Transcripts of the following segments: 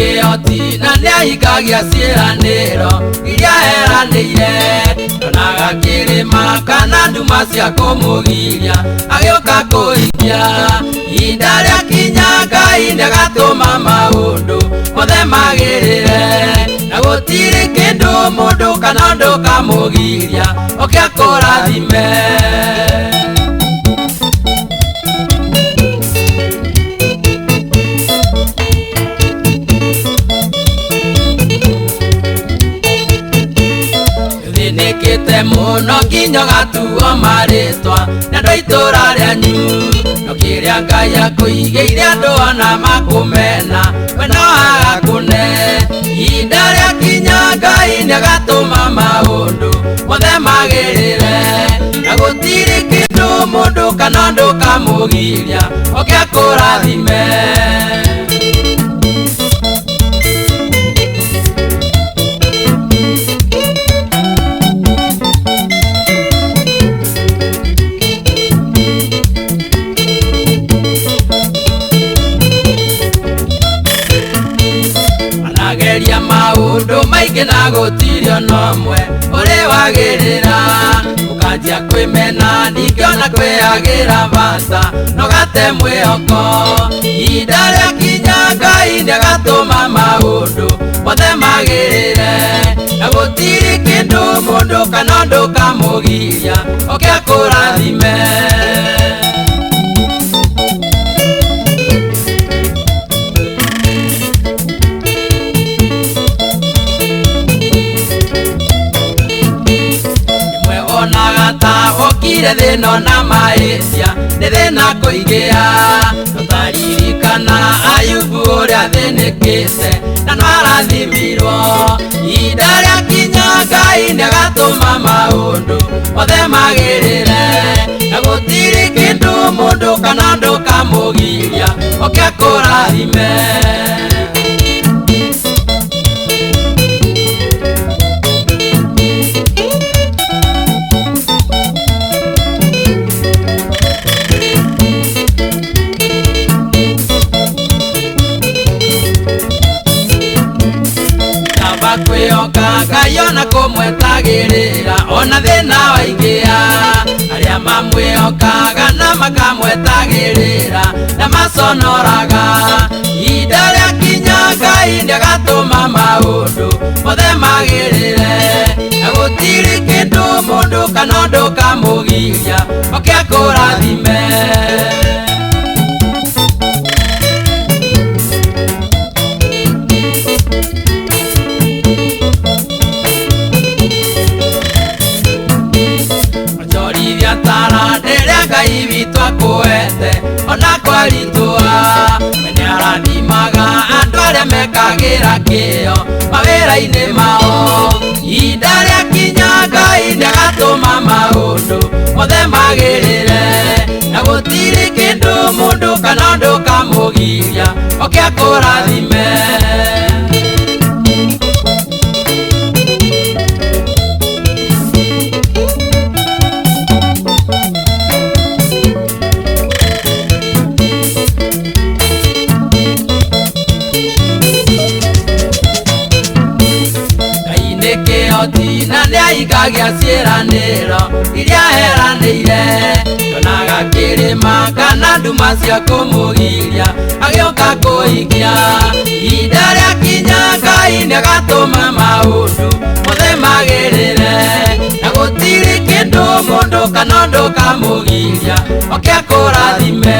kĩhoti na nĩahingagia ciĩranĩro iria eranĩire. Ndonaga kĩrĩma kana nduma cia kũmũgiria agĩũka kũhingia. Ihinda rĩakinya Ngai nĩagatũma maũndũ mothe magĩrĩre, na gũtirĩ kĩndũ mũndũ kana ũndũ kamũgiria oke akũrathime. Nĩkĩte mũno nginya gatuo marĩtwa na andũ a itũũra rĩanyu, no kĩrĩa Ngai akũigĩire andũ ona makũmena we no agakũne. Ihinda rĩakinya Ngai nĩagatũma maũndũ mothe magĩrĩre, na gũtirĩ kĩndũ mũndũ kana ũndũ kamũgiria oke akũrathime. Anageria maũndũ maingĩ na gũtirĩ ona ũmwe ũrĩ wagĩrĩra, ũkanjia kwĩmena ningĩ ona kwĩagĩra bata no gate mwĩhoko. Ihinda rĩakinya Ngai nĩagatũma maũndũ mothe magĩrĩre, na gũtirĩ kĩndũ mũndũ kana ũndũ kamũgiria oke akũrathime. Okire thĩna na mahĩtia nĩ thĩna kũingĩa, tũtaririkana Ayubu ũrĩa athĩnĩkĩte na no arathimirwo. Ihinda rĩakinya Ngai nĩagatũma maũndũ mothe magĩrĩre, na gũtirĩ kĩndũ mũndũ kana ũndũ kamũgiria oke akũrathime. Kwĩhoka Ngai ona kũmwetagĩrĩra ona thĩna waingĩa, arĩa mamwĩhokaga na makamwetagĩrĩra na maconoraga. Ihinda rĩakinya Ngai nĩagatũma maũndũ mothe magĩrĩre, na gũtirĩ kĩndũ mũndũ kana ũndũ kamũgiria oke akũrathime. Ngai witũ akũhete ona kwaritũha, we nĩarathimaga andũ arĩa mekagĩra kĩyo mawĩra-inĩ mao. Ihinda rĩakinya Ngai nĩagatũma maũndũ mothe magĩrĩre, na gũtirĩ kĩndũ mũndũ kana ũndũ kamũgiria oke akũrathime. Kĩhoti na nĩahingagia ciĩranĩro iria eranĩire. Ndonaga kĩrĩma kana nduma cia kũmũgiria agĩũka kũhingia. Ihinda rĩakinya Ngai nĩagatũma maũndũ mothe magĩrĩre, na gũtirĩ kĩndũ mũndũ kana ũndũ kamũgiria oke akũrathime.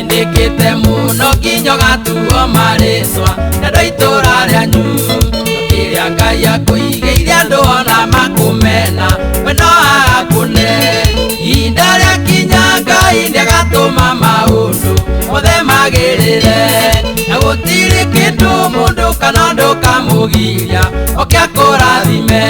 Nĩkĩte mũno nginya gatuo marĩtwa na andũ a itũũra rĩanyu, no kĩrĩa Ngai akũigĩire andũ ona makũmena we no agakũne. Ihinda rĩakinya Ngai nĩagatũma maũndũ mothe magĩrĩre, na gũtirĩ kĩndũ mũndũ kana ũndũ kamũgiria oke akũrathime.